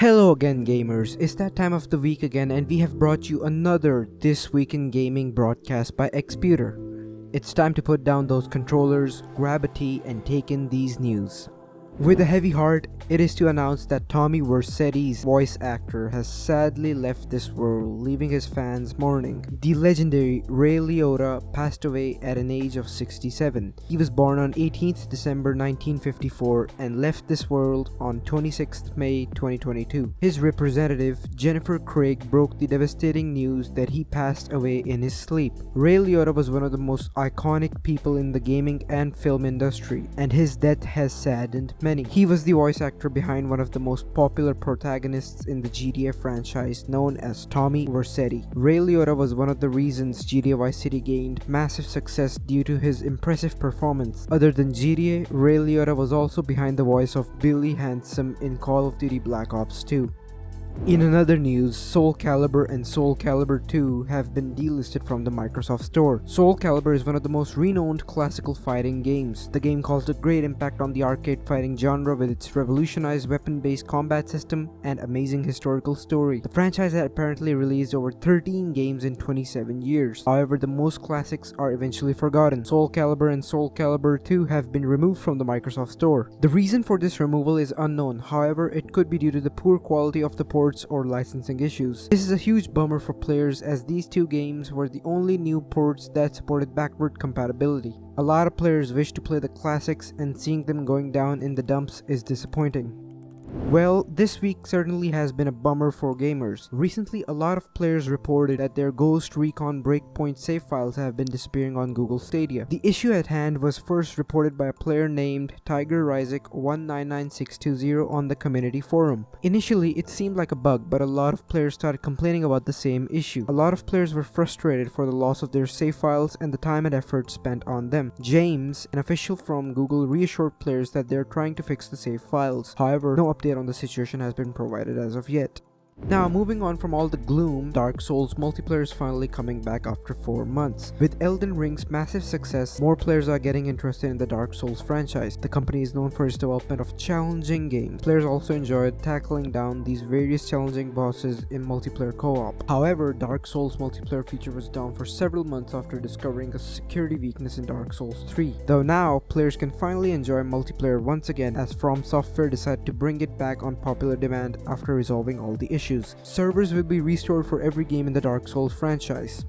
Hello again gamers, it's that time of the week again and we have brought you another This Week in Gaming broadcast by eXputer. It's time to put down those controllers, grab a tea and take in these news. With a heavy heart, it is to announce that Tommy Vercetti's voice actor has sadly left this world, leaving his fans mourning. The legendary Ray Liotta passed away at an age of 67. He was born on 18th December 1954 and left this world on 26th May 2022. His representative, Jennifer Craig, broke the devastating news that he passed away in his sleep. Ray Liotta was one of the most iconic people in the gaming and film industry, and his death has saddened many. He was the voice actor behind one of the most popular protagonists in the GTA franchise, known as Tommy Vercetti. Ray Liotta was one of the reasons GTA Vice City gained massive success due to his impressive performance. Other than GTA, Ray Liotta was also behind the voice of Billy Handsome in Call of Duty Black Ops 2. In another news, Soul Calibur and Soul Calibur 2 have been delisted from the Microsoft Store. Soul Calibur is one of the most renowned classical fighting games. The game caused a great impact on the arcade fighting genre with its revolutionized weapon-based combat system and amazing historical story. The franchise had apparently released over 13 games in 27 years. However, the most classics are eventually forgotten. Soul Calibur and Soul Calibur 2 have been removed from the Microsoft Store. The reason for this removal is unknown. However, it could be due to the poor quality of the ports or licensing issues. This is a huge bummer for players as these two games were the only new ports that supported backward compatibility. A lot of players wish to play the classics and seeing them going down in the dumps is disappointing. Well, this week certainly has been a bummer for gamers. Recently, a lot of players reported that their Ghost Recon Breakpoint save files have been disappearing on Google Stadia. The issue at hand was first reported by a player named TigerRisaac199620 on the community forum. Initially, it seemed like a bug, but a lot of players started complaining about the same issue. A lot of players were frustrated for the loss of their save files and the time and effort spent on them. James, an official from Google, reassured players that they're trying to fix the save files. However, no update on the situation has been provided as of yet. Now, moving on from all the gloom, Dark Souls multiplayer is finally coming back after 4 months. With Elden Ring's massive success, more players are getting interested in the Dark Souls franchise. The company is known for its development of challenging games. Players also enjoyed tackling down these various challenging bosses in multiplayer co-op. However, Dark Souls multiplayer feature was down for several months after discovering a security weakness in Dark Souls 3. Though now, players can finally enjoy multiplayer once again as From Software decided to bring it back on popular demand after resolving all the issues. Servers will be restored for every game in the Dark Souls franchise.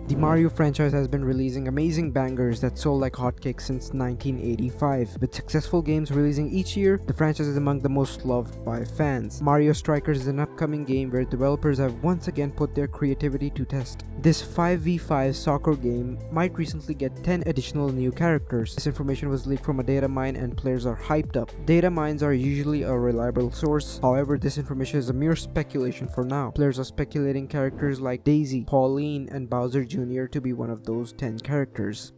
The Mario franchise has been releasing amazing bangers that sold like hotcakes since 1985. With successful games releasing each year, the franchise is among the most loved by fans. Mario Strikers is an upcoming game where developers have once again put their creativity to test. This 5v5 soccer game might recently get 10 additional new characters. This information was leaked from a data mine and players are hyped up. Data mines are usually a reliable source, however this information is a mere speculation for now. Players are speculating characters like Daisy, Pauline, and Bowser Jr. to be one of those 10 characters.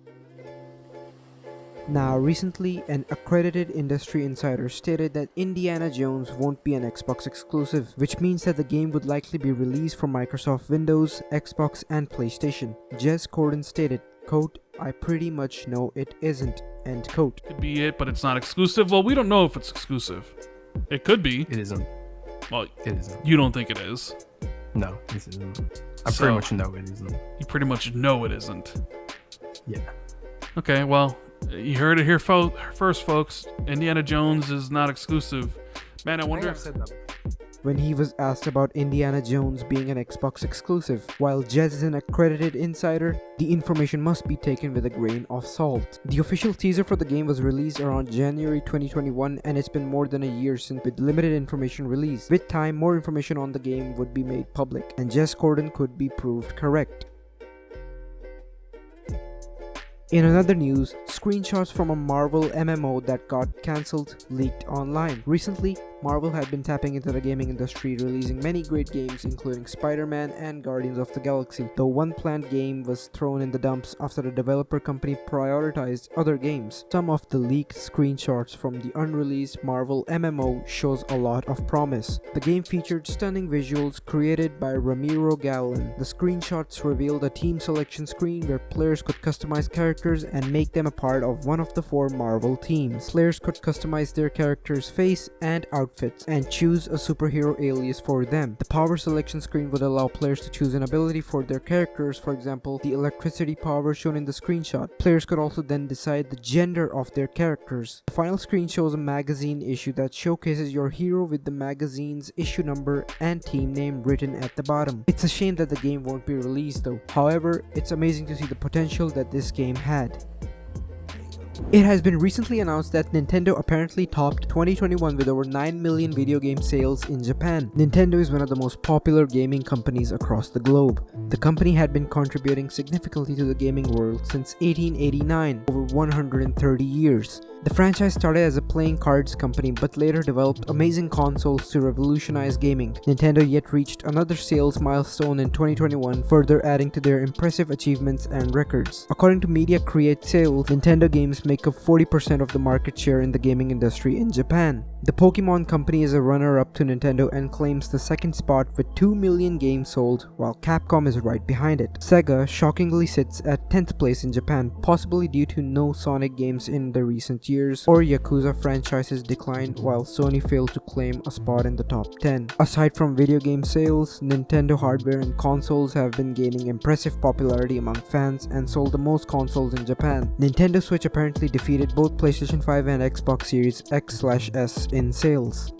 Now, recently, an accredited industry insider stated that Indiana Jones won't be an Xbox exclusive, which means that the game would likely be released for Microsoft Windows, Xbox, and PlayStation. Jez Corden stated, quote, "I pretty much know it isn't," end quote. Could be it, but it's not exclusive. Well, we don't know if it's exclusive. It could be. It isn't. Well, It isn't. you don't think it is. No, this isn't. I pretty much know it isn't. You pretty much know it isn't. Yeah. Okay, well, you heard it here first, folks. Indiana Jones is not exclusive. Man, I wonder I've said that. When he was asked about Indiana Jones being an Xbox exclusive. While Jez is an accredited insider, the information must be taken with a grain of salt. The official teaser for the game was released around January 2021 and it's been more than a year since with limited information released. With time, more information on the game would be made public, and Jez Corden could be proved correct. In another news, screenshots from a Marvel MMO that got cancelled leaked online. Recently, Marvel had been tapping into the gaming industry, releasing many great games including Spider-Man and Guardians of the Galaxy, though one planned game was thrown in the dumps after the developer company prioritized other games. Some of the leaked screenshots from the unreleased Marvel MMO shows a lot of promise. The game featured stunning visuals created by Ramiro Gallen. The screenshots revealed a team selection screen where players could customize characters and make them a part of one of the 4 Marvel teams. Players could customize their character's face and outfit outfits and choose a superhero alias for them. The power selection screen would allow players to choose an ability for their characters, for example, the electricity power shown in the screenshot. Players could also then decide the gender of their characters. The final screen shows a magazine issue that showcases your hero with the magazine's issue number and team name written at the bottom. It's a shame that the game won't be released though. However, it's amazing to see the potential that this game had. It has been recently announced that Nintendo apparently topped 2021 with over 9 million video game sales in Japan. Nintendo is one of the most popular gaming companies across the globe. The company had been contributing significantly to the gaming world since 1889, over 130 years. The franchise started as a playing cards company but later developed amazing consoles to revolutionize gaming. Nintendo yet reached another sales milestone in 2021, further adding to their impressive achievements and records. According to Media Create Sales, Nintendo games make up 40% of the market share in the gaming industry in Japan. The Pokemon Company is a runner-up to Nintendo and claims the second spot with 2 million games sold, while Capcom is right behind it. Sega shockingly sits at 10th place in Japan, possibly due to no Sonic games in the recent years, or Yakuza franchises declined, while Sony failed to claim a spot in the top 10. Aside from video game sales, Nintendo hardware and consoles have been gaining impressive popularity among fans and sold the most consoles in Japan. Nintendo Switch apparently defeated both PlayStation 5 and Xbox Series X/S in sales.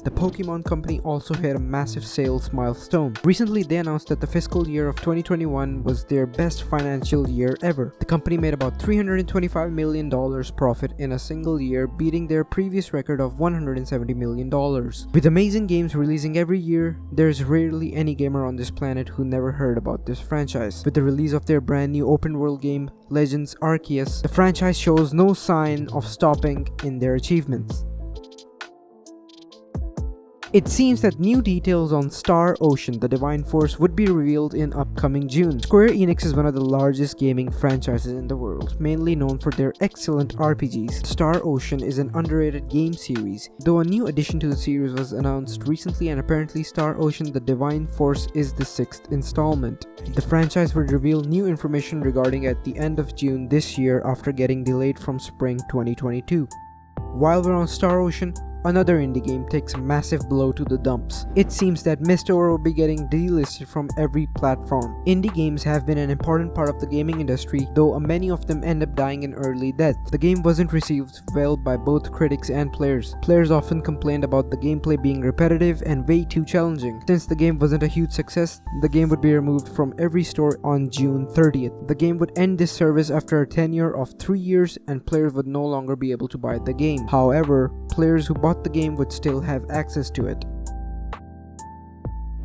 The Pokemon Company also hit a massive sales milestone. Recently, they announced that the fiscal year of 2021 was their best financial year ever. The company made about $325 million profit in a single year, beating their previous record of $170 million. With amazing games releasing every year, there's rarely any gamer on this planet who never heard about this franchise. With the release of their brand new open world game, Legends Arceus, the franchise shows no sign of stopping in their achievements. It seems that new details on Star Ocean: The Divine Force would be revealed in upcoming June. Square Enix is one of the largest gaming franchises in the world, mainly known for their excellent RPGs. Star Ocean is an underrated game series, though a new addition to the series was announced recently, and apparently Star Ocean: The Divine Force is the 6th installment. The franchise would reveal new information regarding at the end of June this year after getting delayed from spring 2022. While we're on Star Ocean, another indie game takes a massive blow to the dumps. It seems that Mistore will be getting delisted from every platform. Indie games have been an important part of the gaming industry, though many of them end up dying an early death. The game wasn't received well by both critics and players. Players often complained about the gameplay being repetitive and way too challenging. Since the game wasn't a huge success, the game would be removed from every store on June 30th. The game would end this service after a tenure of 3 years and players would no longer be able to buy the game. However, players who bought the game would still have access to it.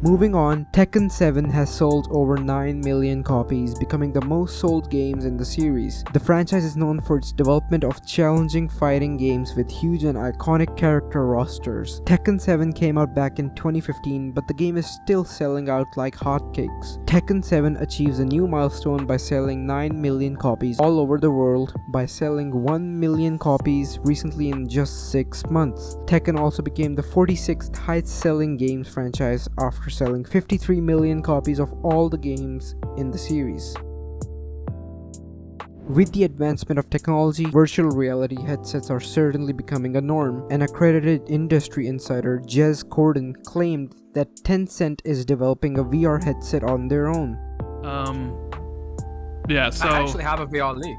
Moving on, Tekken 7 has sold over 9 million copies, becoming the most sold games in the series. The franchise is known for its development of challenging fighting games with huge and iconic character rosters. Tekken 7 came out back in 2015, but the game is still selling out like hotcakes. Tekken 7 achieves a new milestone by selling 9 million copies all over the world, by selling 1 million copies recently in just 6 months. Tekken also became the 46th highest selling games franchise after selling 53 million copies of all the games in the series. With the advancement of technology, virtual reality headsets are certainly becoming a norm. An accredited industry insider, Jez Corden, claimed that Tencent is developing a VR headset on their own. Yeah, so... I actually have a VR leak.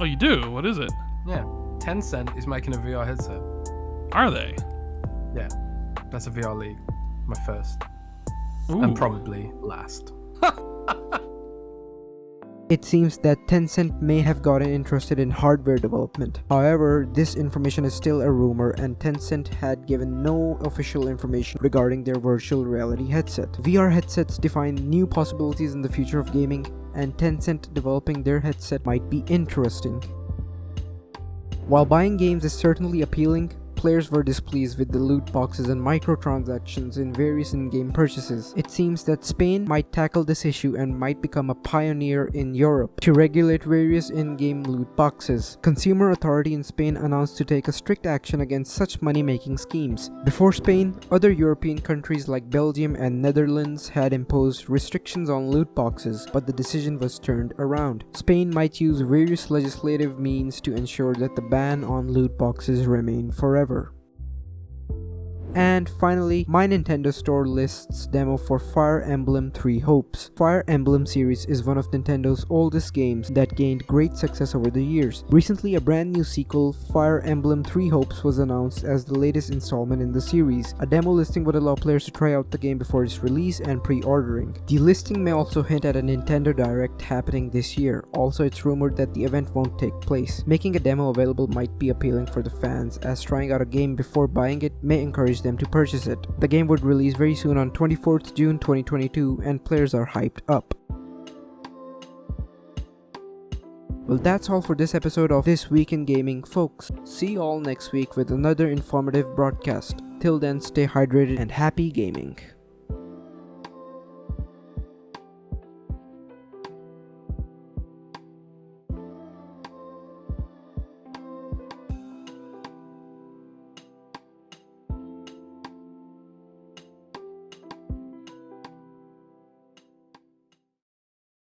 Oh, you do? What is it? Yeah, Tencent is making a VR headset. Are they? Yeah, that's a VR leak. My first. Ooh. And probably last. It seems that Tencent may have gotten interested in hardware development. However, this information is still a rumor and Tencent had given no official information regarding their virtual reality headset. VR headsets define new possibilities in the future of gaming, and Tencent developing their headset might be interesting. While buying games is certainly appealing, players were displeased with the loot boxes and microtransactions in various in-game purchases. It seems that Spain might tackle this issue and might become a pioneer in Europe to regulate various in-game loot boxes. Consumer Authority in Spain announced to take a strict action against such money-making schemes. Before Spain, other European countries like Belgium and Netherlands had imposed restrictions on loot boxes, but the decision was turned around. Spain might use various legislative means to ensure that the ban on loot boxes remain forever. And finally, My Nintendo Store lists demo for Fire Emblem Three Hopes. Fire Emblem series is one of Nintendo's oldest games that gained great success over the years. Recently, a brand new sequel, Fire Emblem Three Hopes, was announced as the latest installment in the series. A demo listing would allow players to try out the game before its release and pre-ordering. The listing may also hint at a Nintendo Direct happening this year. Also, it's rumored that the event won't take place. Making a demo available might be appealing for the fans, as trying out a game before buying it may encourage them to purchase it. The game would release very soon on 24th June 2022, and players are hyped up. Well, that's all for this episode of This Week in Gaming, folks. See you all next week with another informative broadcast. Till then, stay hydrated and happy gaming.